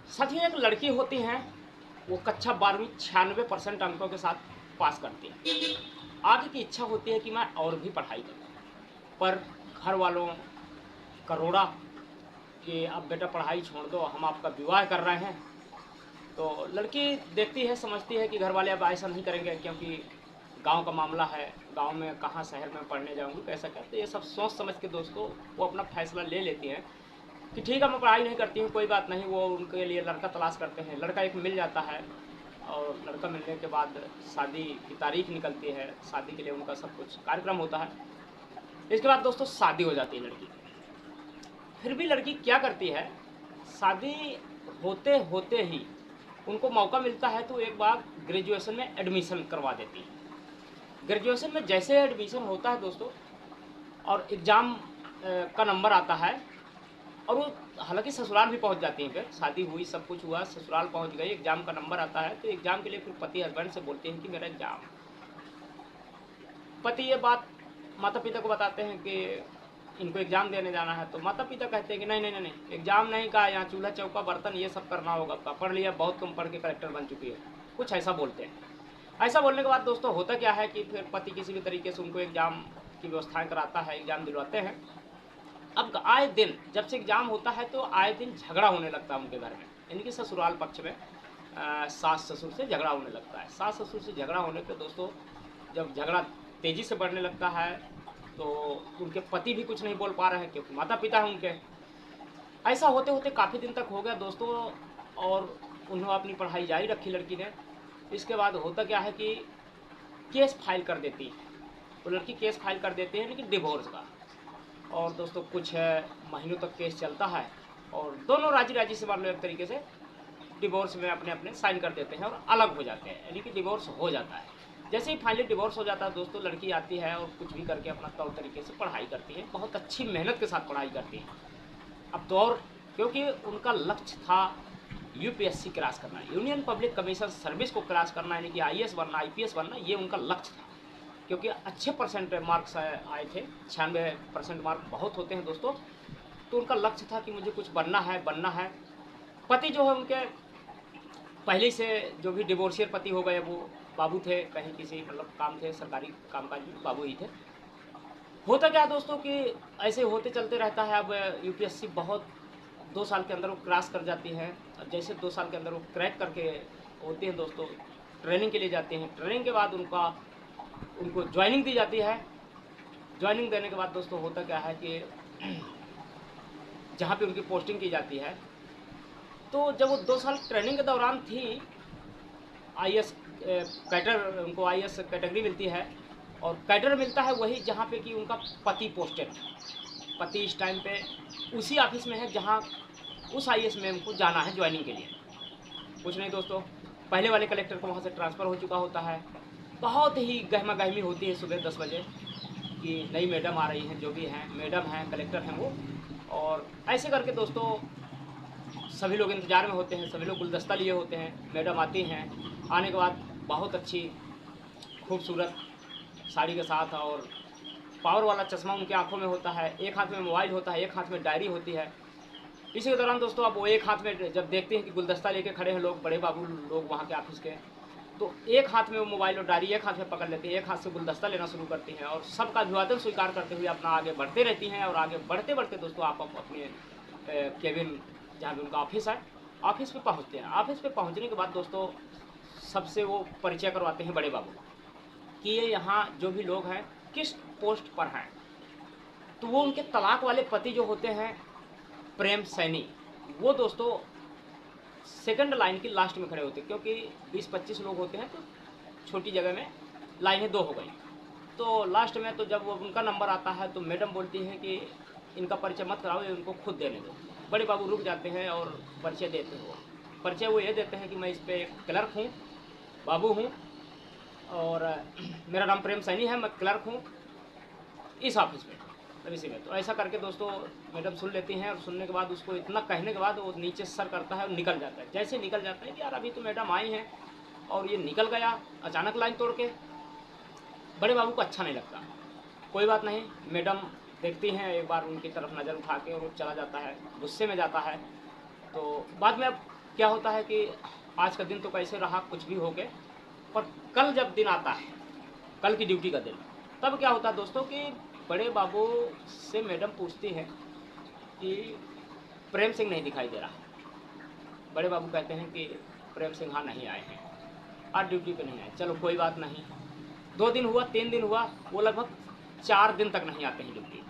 साथ ही एक लड़की होती हैं, वो कक्षा 12वीं 96% अंकों के साथ पास करती है। आगे की इच्छा होती है कि मैं और भी पढ़ाई करूँ, पर घर वालों का रोड़ा कि अब बेटा पढ़ाई छोड़ दो, हम आपका विवाह कर रहे हैं। तो लड़की देखती है, समझती है कि घर वाले अब ऐसा नहीं करेंगे, क्योंकि गांव का मामला है, गांव में कहाँ शहर में पढ़ने जाऊंगी, कैसा क्या। तो ये सब सोच समझ के दोस्तों वो अपना फैसला ले लेती हैं कि ठीक है मैं पढ़ाई नहीं करती हूँ, कोई बात नहीं। वो उनके लिए लड़का तलाश करते हैं, लड़का एक मिल जाता है, और लड़का मिलने के बाद शादी की तारीख निकलती है, शादी के लिए उनका सब कुछ कार्यक्रम होता है। इसके बाद दोस्तों शादी हो जाती है लड़की की। फिर भी लड़की क्या करती है, शादी होते होते ही उनको मौका मिलता है तो एक बार ग्रेजुएशन में एडमिशन करवा देती है। ग्रेजुएशन में जैसे एडमिशन होता है दोस्तों, और एग्ज़ाम का नंबर आता है, और वो हालांकि ससुराल भी पहुंच जाती हैं, फिर शादी हुई सब कुछ हुआ, ससुराल पहुंच गई, एग्ज़ाम का नंबर आता है, तो एग्ज़ाम के लिए फिर पति हस्बैंड से बोलते हैं कि मेरा एग्ज़ाम। पति ये बात माता पिता को बताते हैं कि इनको एग्ज़ाम देने जाना है। तो माता पिता कहते हैं कि नहीं नहीं नहीं नहीं, एग्ज़ाम नहीं का, यहाँ चूल्हा चौका बर्तन ये सब करना होगा, आपका पढ़ लिया, बहुत कम पढ़ के कलेक्टर बन चुकी है, कुछ ऐसा बोलते हैं। ऐसा बोलने के बाद दोस्तों होता क्या है कि फिर पति किसी भी तरीके से उनको एग्ज़ाम की व्यवस्थाएं कराता है, एग्ज़ाम दिलवाते हैं। अब आए दिन जब से एग्ज़ाम होता है तो आए दिन झगड़ा होने लगता है उनके घर में, यानी कि ससुराल पक्ष में सास ससुर से झगड़ा होने लगता है। सास ससुर से झगड़ा होने पे दोस्तों जब झगड़ा तेज़ी से बढ़ने लगता है तो उनके पति भी कुछ नहीं बोल पा रहे हैं, क्योंकि माता पिता हैं उनके। ऐसा होते होते काफ़ी दिन तक हो गया दोस्तों, और उन्होंने अपनी पढ़ाई जारी रखी लड़की ने। इसके बाद होता क्या है कि केस फाइल कर देती है, वो लड़की केस फाइल कर देती है, लेकिन डिवोर्स का। और दोस्तों कुछ महीनों तक केस चलता है, और दोनों राजी राजी से मान लो एक तरीके से डिवोर्स में अपने अपने साइन कर देते हैं और अलग हो जाते हैं, यानी कि डिवोर्स हो जाता है। जैसे ही फाइनली डिवोर्स हो जाता है दोस्तों, लड़की आती है और कुछ भी करके अपना तौर तरीके से पढ़ाई करती है, बहुत अच्छी मेहनत के साथ पढ़ाई करती है। अब दौर, क्योंकि उनका लक्ष्य था यूपीएससी क्रॉस करना, यूनियन पब्लिक कमीशन सर्विस को क्रॉस करना, यानी कि आईएएस बनना, आईपीएस बनना, ये उनका लक्ष्य था। क्योंकि अच्छे परसेंट मार्क्स आए थे, 96% मार्क बहुत होते हैं दोस्तों। तो उनका लक्ष्य था कि मुझे कुछ बनना है, बनना है। पति जो है उनके पहले से जो भी डिवोर्सियर पति हो गए, वो बाबू थे, कहीं किसी मतलब काम थे, सरकारी कामकाज में बाबू ही थे। होता क्या दोस्तों कि ऐसे होते चलते रहता है। अब यूपीएससी बहुत 2 साल के अंदर वो क्रॉस कर जाती है, और जैसे 2 साल के अंदर वो क्रैक करके होते हैं दोस्तों, ट्रेनिंग के लिए जाते हैं। ट्रेनिंग के बाद उनको ज्वाइनिंग दी जाती है। ज्वाइनिंग देने के बाद दोस्तों होता क्या है कि जहाँ पे उनकी पोस्टिंग की जाती है, तो जब वो 2 साल ट्रेनिंग के दौरान थी, आईएएस कैडर, उनको आईएएस कैटेगरी मिलती है, और कैडर मिलता है वही जहाँ पे कि उनका पति पोस्टेड है। पति इस टाइम पे उसी ऑफिस में है जहाँ उस आईएएस में उनको जाना है ज्वाइनिंग के लिए। कुछ नहीं दोस्तों, पहले वाले कलेक्टर को वहाँ से ट्रांसफ़र हो चुका होता है। बहुत ही गहमा गहमी होती है सुबह 10 बजे कि नई मैडम आ रही हैं, जो भी हैं मैडम हैं, कलेक्टर हैं वो। और ऐसे करके दोस्तों सभी लोग इंतज़ार में होते हैं, सभी लोग गुलदस्ता लिए होते हैं। मैडम आती हैं, आने के बाद बहुत अच्छी खूबसूरत साड़ी के साथ, और पावर वाला चश्मा उनकी आंखों में होता है, एक हाथ में मोबाइल होता है, एक हाथ में डायरी होती है। इसी के दौरान दोस्तों अब वो एक हाथ में जब देखते हैं कि गुलदस्ता लेके खड़े हैं लोग, बड़े बाबू लोग वहाँ के ऑफिस के, तो एक हाथ में वो मोबाइल और डायरी एक हाथ में पकड़ लेती है, एक हाथ से गुलदस्ता लेना शुरू करती हैं, और सबका अभिवादन स्वीकार करते हुए अपना आगे बढ़ते रहती हैं। और आगे बढ़ते बढ़ते दोस्तों आप अपने केबिन, जहाँ भी उनका ऑफिस है, ऑफिस पे पहुँचते हैं। ऑफिस पे पहुँचने के बाद दोस्तों सबसे वो परिचय करवाते हैं बड़े बाबू कि ये यहाँ जो भी लोग हैं किस पोस्ट पर हैं। तो वो उनके तलाक वाले पति जो होते हैं, प्रेम सैनी, वो दोस्तों सेकंड लाइन की लास्ट में खड़े होते हैं, क्योंकि 20-25 लोग होते हैं तो छोटी जगह में लाइनें 2 हो गई। तो लास्ट में तो जब वो उनका नंबर आता है तो मैडम बोलती हैं कि इनका परिचय मत कराओ, ये उनको खुद देने दो। बड़े बाबू रुक जाते हैं और परिचय देते हो। परिचय वो ये देते हैं कि मैं इस पे क्लर्क हूँ, बाबू हूँ, और मेरा नाम प्रेम सैनी है, मैं क्लर्क हूँ इस ऑफिस में, इसी में। तो ऐसा करके दोस्तों मैडम सुन लेती हैं, और सुनने के बाद उसको इतना कहने के बाद वो नीचे सर करता है और निकल जाता है। जैसे निकल जाता है कि यार अभी तो मैडम आई हैं, और ये निकल गया अचानक लाइन तोड़ के, बड़े बाबू को अच्छा नहीं लगता। कोई बात नहीं, मैडम देखती हैं एक बार उनकी तरफ नज़र उठा के, और वो चला जाता है, गुस्से में जाता है। तो बाद में अब क्या होता है कि आज का दिन तो कैसे रहा, कुछ भी हो गए, पर कल जब दिन आता है, कल की ड्यूटी का दिन, तब क्या होता है दोस्तों कि बड़े बाबू से मैडम पूछती है कि प्रेम सिंह नहीं दिखाई दे रहा। बड़े बाबू कहते हैं कि प्रेम सिंह हाँ नहीं आए हैं, आज ड्यूटी पे नहीं आए। चलो कोई बात नहीं, 2 दिन हुआ, 3 दिन हुआ, वो लगभग 4 दिन तक नहीं आते हैं ड्यूटी।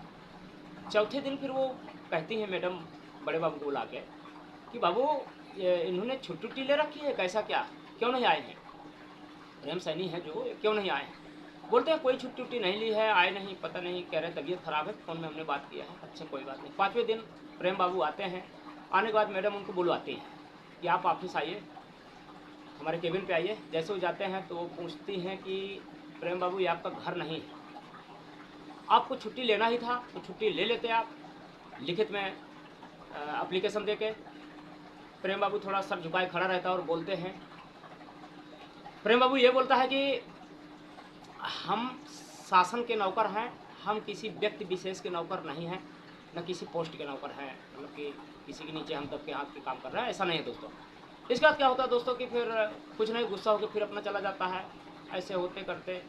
चौथे दिन फिर वो कहती हैं मैडम बड़े बाबू को बुला के कि बाबू इन्होंने छुट्टी ले रखी है, कैसा क्या, क्यों नहीं आए हैं, प्रेम सैनी है जो, क्यों नहीं आए हैं। बोलते हैं कोई छुट्टी नहीं ली है, आए नहीं, पता नहीं, कह रहे तबीयत खराब है, फ़ोन में हमने बात किया है। अच्छा कोई बात नहीं। 5वें दिन प्रेम बाबू आते हैं, आने के बाद मैडम उनको बुलवाती हैं कि आप ऑफिस आइए, हमारे केबिन पे आइए। जैसे वो जाते हैं तो वो पूछती हैं कि प्रेम बाबू ये आपका घर नहीं है, आपको छुट्टी लेना ही था तो छुट्टी ले लेते आप, लिखित में एप्लीकेशन दे के। प्रेम बाबू थोड़ा सर झुकाए खड़ा रहता है और बोलते हैं, प्रेम बाबू ये बोलता है कि हम शासन के नौकर हैं, हम किसी व्यक्ति विशेष के नौकर नहीं हैं, न किसी पोस्ट के नौकर हैं, मतलब कि किसी के नीचे हम दब के हाथ के काम कर रहे हैं, ऐसा नहीं है दोस्तों। इसके बाद क्या होता है दोस्तों कि फिर कुछ नहीं, गुस्सा होकर फिर अपना चला जाता है। ऐसे होते करते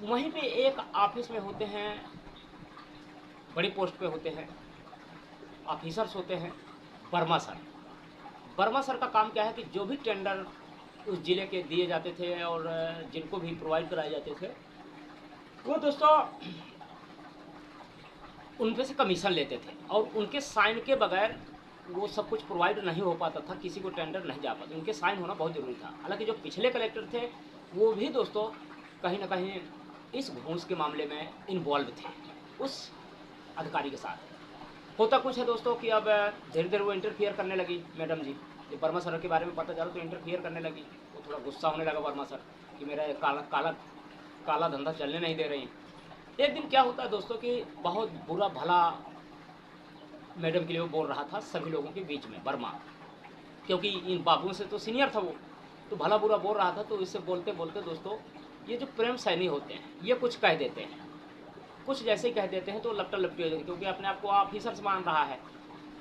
वहीं पे एक ऑफिस में होते हैं, बड़ी पोस्ट पे होते हैं, ऑफिसर्स होते हैं, वर्मा सर। वर्मा सर का काम क्या है कि जो भी टेंडर उस ज़िले के दिए जाते थे और जिनको भी प्रोवाइड कराए जाते थे, वो दोस्तों उन पे से कमीशन लेते थे और उनके साइन के बगैर वो सब कुछ प्रोवाइड नहीं हो पाता था, किसी को टेंडर नहीं जा पाता, उनके साइन होना बहुत ज़रूरी था। हालांकि जो पिछले कलेक्टर थे वो भी दोस्तों कहीं ना कहीं इस घूस के मामले में इन्वॉल्व थे उस अधिकारी के साथ। होता कुछ है दोस्तों कि अब धीरे धीरे वो इंटरफियर करने लगी मैडम जी, जब वर्मा सर के बारे में पता चला तो इंटरफियर करने लगी। वो थोड़ा गुस्सा होने लगा वर्मा सर कि मेरा काला काला काला धंधा चलने नहीं दे रही। एक दिन क्या होता है दोस्तों कि बहुत बुरा भला मैडम के लिए वो बोल रहा था सभी लोगों के बीच में, वर्मा, क्योंकि इन बाबुओं से तो सीनियर था वो, तो भला बुरा बोल रहा था। तो इससे बोलते बोलते दोस्तों ये जो प्रेम सैनी होते हैं ये कुछ कह देते हैं, कुछ जैसे ही कह देते हैं तो लपटा लपटी हो जाती है, क्योंकि अपने आप को ऑफिसर से मान रहा है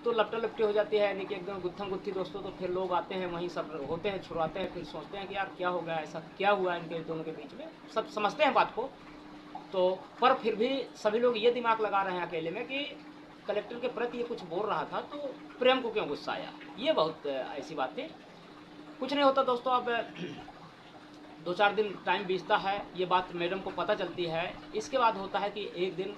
तो लपटा लपटी हो जाती है, यानी कि एकदम गुत्थम गुत्थी दोस्तों। तो फिर लोग आते हैं वहीं सब होते हैं, छुड़वाते हैं, फिर सोचते हैं कि यार क्या हो गया, ऐसा क्या हुआ इनके दोनों के बीच में, सब समझते हैं बात को। तो पर फिर भी सभी लोग ये दिमाग लगा रहे हैं अकेले में कि कलेक्टर के प्रति ये कुछ बोल रहा था तो प्रेम को क्यों गुस्सा आया। ये बहुत ऐसी बात थी, कुछ नहीं होता दोस्तों। अब 2-4 दिन टाइम बीतता है, ये बात मैडम को पता चलती है। इसके बाद होता है कि एक दिन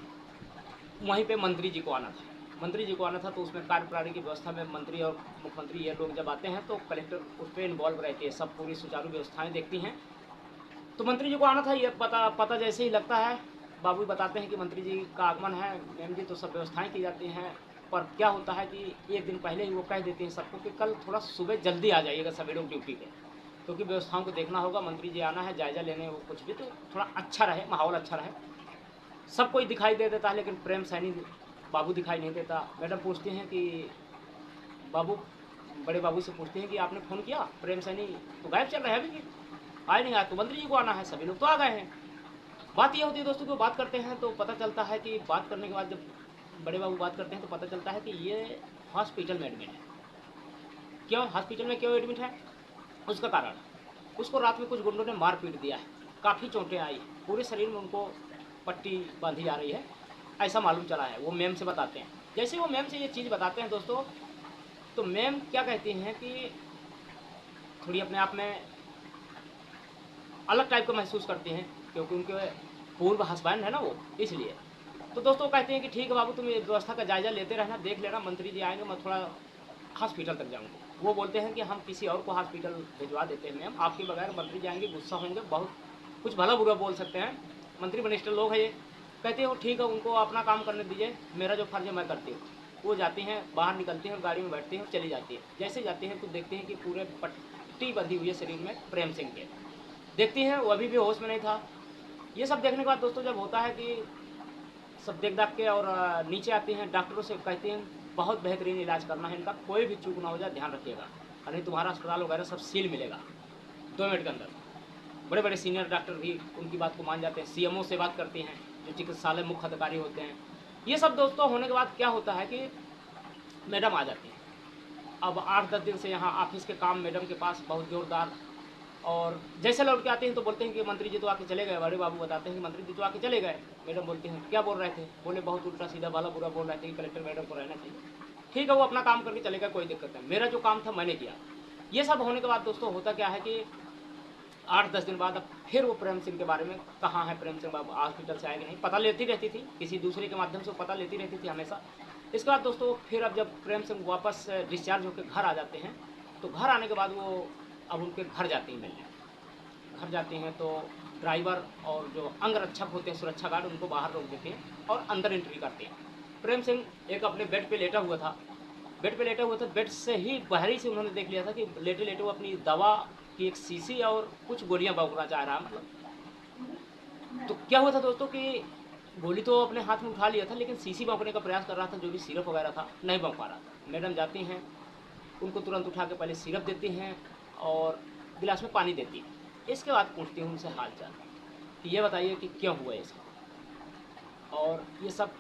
वहीं पे मंत्री जी को आना था, मंत्री जी को आना था तो उसमें कार्यप्रणाली की व्यवस्था में मंत्री और मुख्यमंत्री ये लोग जब आते हैं तो कलेक्टर उस पर इन्वॉल्व रहती है, सब पूरी सुचारू व्यवस्थाएँ देखती हैं। तो मंत्री जी को आना था, ये पता जैसे ही लगता है बाबू बताते हैं कि मंत्री जी का आगमन है, मैम जी, तो सब व्यवस्थाएं की जाती हैं। पर क्या होता है कि एक दिन पहले ही वो कह देते हैं सबको कि कल थोड़ा सुबह जल्दी आ जाइएगा सभी लोग ड्यूटी पे, क्योंकि व्यवस्थाओं को देखना होगा, मंत्री जी आना है, जायजा लेने वो कुछ भी, तो थोड़ा अच्छा रहे, माहौल अच्छा रहे। सब कोई दिखाई दे देता है लेकिन प्रेम सैनी बाबू दिखाई नहीं देता। मैडम पूछती हैं कि बाबू, बड़े बाबू से पूछते हैं कि आपने फ़ोन किया, प्रेम सैनी तो गायब चल रहे हैं अभी भी, आए नहीं, आए तो मंत्री जी को आना है, सभी लोग तो आ गए हैं। बात ये होती है दोस्तों कि बात करते हैं तो पता चलता है कि बात करने के बाद जब बड़े बाबू बात करते हैं तो पता चलता है कि ये हॉस्पिटल में एडमिट है। क्यों हॉस्पिटल में क्यों एडमिट है, उसका कारण, उसको रात में कुछ गुंडों ने मार पीट दिया है, काफ़ी चोटें आई, पूरे शरीर में उनको पट्टी बांधी जा रही है, ऐसा मालूम चला है। वो मैम से बताते हैं, जैसे वो मैम से ये चीज़ बताते हैं दोस्तों तो मैम क्या कहती हैं कि थोड़ी अपने आप में अलग टाइप का महसूस करती हैं, क्योंकि उनके पूर्व हस्बैंड है ना वो, इसलिए। तो दोस्तों कहते हैं कि ठीक है बाबू, तुम ये व्यवस्था का जायजा लेते रहना, देख लेना, मंत्री जी आएंगे, मैं थोड़ा हॉस्पिटल तक जाऊँगा। वो बोलते हैं कि हम किसी और को हॉस्पिटल भिजवा देते हैं मैम, आपके बगैर मंत्री जाएंगे, गुस्सा होंगे, बहुत कुछ भला बुरा बोल सकते हैं, मंत्री मिनिस्टर लोग हैं ये। कहते हो ठीक है, उनको अपना काम करने दीजिए, मेरा जो फर्ज है मैं करती हूँ। वो जाती हैं, बाहर निकलती हैं, गाड़ी में बैठती हैं, चली जाती है। जैसे जाती हैं तो देखते हैं कि पूरे पट्टी बंधी हुई है शरीर में प्रेम सिंह के, देखती हैं वो अभी भी होश में नहीं था। ये सब देखने के बाद दोस्तों जब होता है कि सब देख दाख के और नीचे आती हैं, डॉक्टरों से कहती हैं बहुत बेहतरीन इलाज करना है इनका, कोई भी चूक ना हो जाए, ध्यान रखिएगा, नहीं तुम्हारा अस्पताल वगैरह सब सील मिलेगा 2 मिनट के अंदर। बड़े बड़े सीनियर डॉक्टर भी उनकी बात को मान जाते हैं, सीएमओ से बात करती हैं जो चिकित्सालय मुख्य अधिकारी होते हैं। ये सब दोस्तों होने के बाद क्या होता है कि मैडम आ जाती हैं। अब 8-10 दिन से यहाँ ऑफिस के काम मैडम के पास बहुत ज़ोरदार, और जैसे लौट के आते हैं तो बोलते हैं कि मंत्री जी तो आके चले गए। बड़े बाबू बताते हैं कि मंत्री जी तो आके चले गए। मैडम बोलती हैं क्या बोल रहे थे? बोले बहुत उल्टा सीधा भला बुरा बोल रहे थे कि कलेक्टर मैडम को रहना चाहिए। ठीक है, वो अपना काम करके चले गए, कोई दिक्कत नहीं, मेरा जो काम था मैंने किया। ये सब होने के बाद दोस्तों होता क्या है कि 8-10 दिन बाद अब फिर वो प्रेम सिंह के बारे में, कहाँ है प्रेम सिंह बाबू, हॉस्पिटल से आएंगे नहीं, पता लेती रहती थी, किसी दूसरे के माध्यम से पता लेती रहती थी हमेशा। इसके बाद दोस्तों फिर अब जब प्रेम सिंह वापस डिस्चार्ज होकर घर आ जाते हैं, तो घर आने के बाद वो अब उनके घर जाती हैं मिलने। घर जाती हैं तो ड्राइवर और जो अंगरक्षक होते हैं, सुरक्षा गार्ड, उनको बाहर रोक देते हैं और अंदर एंट्री करते हैं। प्रेम सिंह एक अपने बेड पे लेटा हुआ था, बेड से ही बाहरी से उन्होंने देख लिया था कि लेटे लेटे वो अपनी दवा की एक शीशी और कुछ गोलियां बौखना चाह रहा, मतलब। तो क्या हुआ था दोस्तों कि गोली तो अपने हाथ में उठा लिया था, लेकिन शीशी बौखने का प्रयास कर रहा था, जो भी सिरप वगैरह था नहीं बौख पा रहा था। मैडम जाती हैं, उनको तुरंत उठा के पहले सिरप देती हैं और गिलास में पानी देती हैं। इसके बाद पूछती हूँ उनसे हाल चाल कि ये बताइए कि क्यों हुआ ये सब, और ये सब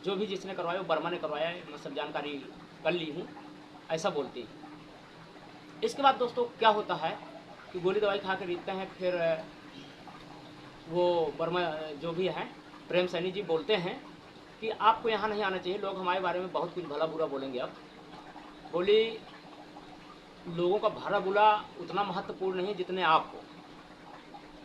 जो भी जिसने करवाया वो वर्मा ने करवाया है, मैं सब जानकारी कर ली हूँ, ऐसा बोलती है। इसके बाद दोस्तों क्या होता है कि गोली दवाई खा के जीतते हैं। फिर वो वर्मा जो भी है प्रेम सैनी जी बोलते हैं कि आपको यहाँ नहीं आना चाहिए, लोग हमारे बारे में बहुत कुछ भला बुरा बोलेंगे। अब बोली लोगों का भला बुरा उतना महत्वपूर्ण नहीं जितने आप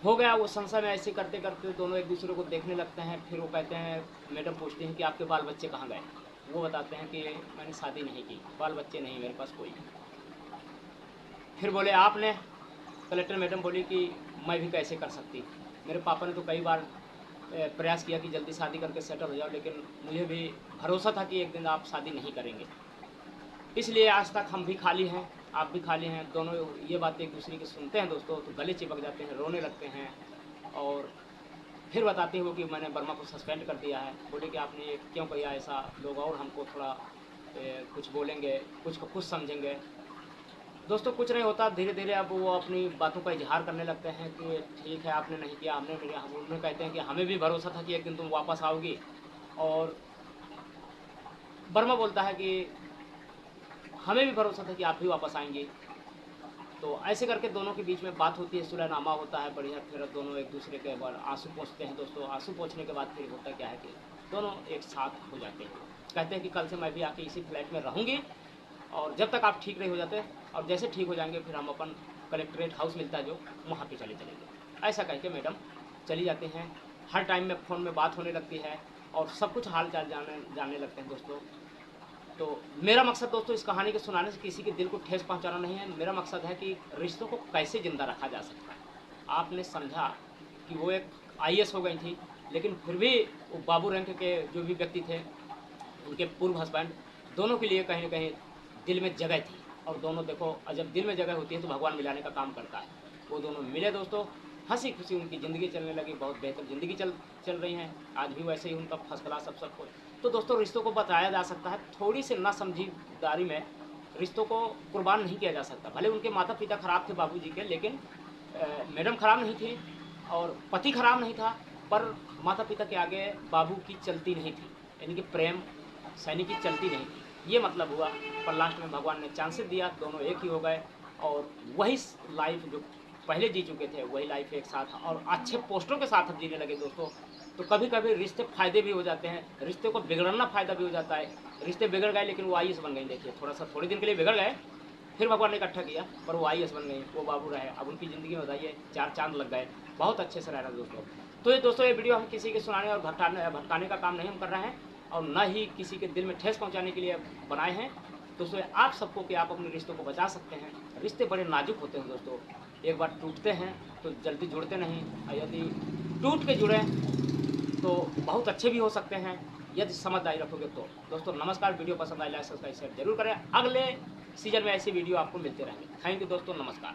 हो गया। वो संशय में ऐसे करते करते दोनों एक दूसरे को देखने लगते हैं। फिर वो कहते हैं, मैडम पूछती हैं कि आपके बाल बच्चे कहाँ गए? वो बताते हैं कि मैंने शादी नहीं की, बाल बच्चे नहीं मेरे पास कोई। फिर बोले आपने? कलेक्टर मैडम बोली कि मैं भी कैसे कर सकती, मेरे पापा ने तो कई बार प्रयास किया कि जल्दी शादी करके सेटल हो जाओ, लेकिन मुझे भी भरोसा था कि एक दिन आप शादी नहीं करेंगे, इसलिए आज तक हम भी खाली हैं, आप भी खाली हैं। दोनों ये बातें एक दूसरे की सुनते हैं दोस्तों तो गले चिपक जाते हैं, रोने लगते हैं। और फिर बताते हो कि मैंने वर्मा को सस्पेंड कर दिया है। बोले कि आपने ये क्यों किया ऐसा, लोग और हमको थोड़ा कुछ बोलेंगे, कुछ को कुछ समझेंगे। दोस्तों कुछ नहीं होता, धीरे धीरे अब वो अपनी बातों का इजहार करने लगते हैं कि ठीक है आपने नहीं किया, हमने मेरे, हम उन्हें कहते हैं कि हमें भी भरोसा था कि एक दिन तुम वापस आओगी। और वर्मा बोलता है कि हमें भी भरोसा था कि आप भी वापस आएंगे। तो ऐसे करके दोनों के बीच में बात होती है, सुलहनामा होता है बढ़िया। फिर दोनों एक दूसरे के बार आंसू पोंछते हैं दोस्तों। आंसू पोंछने के बाद फिर होता क्या है कि दोनों एक साथ हो जाते हैं। कहते हैं कि कल से मैं भी आके इसी फ्लैट में रहूँगी, और जब तक आप ठीक नहीं हो जाते, और जैसे ठीक हो जाएंगे फिर हम अपन कलेक्ट्रेट हाउस मिलता है जो, वहाँ पे चलेंगे। ऐसा कह के मैडम चली जाती हैं। हर टाइम में फ़ोन में बात होने लगती है और सब कुछ हाल चाल जानने लगते हैं दोस्तों। तो मेरा मकसद दोस्तों इस कहानी के सुनाने से किसी के दिल को ठेस पहुंचाना नहीं है। मेरा मकसद है कि रिश्तों को कैसे ज़िंदा रखा जा सकता है। आपने समझा कि वो एक आईएएस हो गई थी, लेकिन फिर भी वो बाबू रैंक के जो भी व्यक्ति थे, उनके पूर्व हस्बैंड, दोनों के लिए कहीं ना कहीं दिल में जगह थी। और दोनों देखो, और जब दिल में जगह होती है तो भगवान मिलाने का काम करता है। वो दोनों मिले दोस्तों, हंसी खुशी उनकी ज़िंदगी चलने लगी, बहुत बेहतर ज़िंदगी चल रही है। आज भी वैसे ही उनका फर्स्ट क्लास सब कुछ। तो दोस्तों रिश्तों को बताया जा सकता है, थोड़ी सी ना समझदारी में रिश्तों को कुर्बान नहीं किया जा सकता। भले उनके माता पिता खराब थे बाबूजी के, लेकिन मैडम खराब नहीं थी और पति खराब नहीं था, पर माता पिता के आगे बाबू की चलती नहीं थी, यानी कि प्रेम सैनी की चलती नहीं थी। ये मतलब हुआ। पर लास्ट में भगवान ने चांसेस दिया, दोनों एक ही हो गए और वही लाइफ जो पहले जी चुके थे वही लाइफ एक साथ और अच्छे पोस्टों के साथ अब जीने लगे दोस्तों। तो कभी कभी रिश्ते फ़ायदे भी हो जाते हैं, रिश्ते को बिगड़ना फ़ायदा भी हो जाता है। रिश्ते बिगड़ गए लेकिन वो आईएएस बन गई। देखिए थोड़े दिन के लिए बिगड़ गए, फिर भगवान ने इकट्ठा किया, पर वो आईएएस बन गई, वो बाबू रहे। अब उनकी ज़िंदगी में बताइए 4 चांद लग गए, बहुत अच्छे से रह रहा है दोस्तों। तो ये दोस्तों ये वीडियो हम किसी के सुनाने और भटकाने का काम नहीं हम कर रहे हैं, और न ही किसी के दिल में ठेस पहुँचाने के लिए बनाए हैं दोस्तों। आप सबको कि आप अपने रिश्तों को बचा सकते हैं। रिश्ते बड़े नाजुक होते हैं दोस्तों, एक बार टूटते हैं तो जल्दी जुड़ते नहीं, और यदि टूट के जुड़ें तो बहुत अच्छे भी हो सकते हैं यदि समझदारी रखोगे तो। दोस्तों नमस्कार, वीडियो पसंद आए लाइक सब्सक्राइब शेयर जरूर करें। अगले सीजन में ऐसी वीडियो आपको मिलते रहेंगे। थैंक यू दोस्तों, नमस्कार।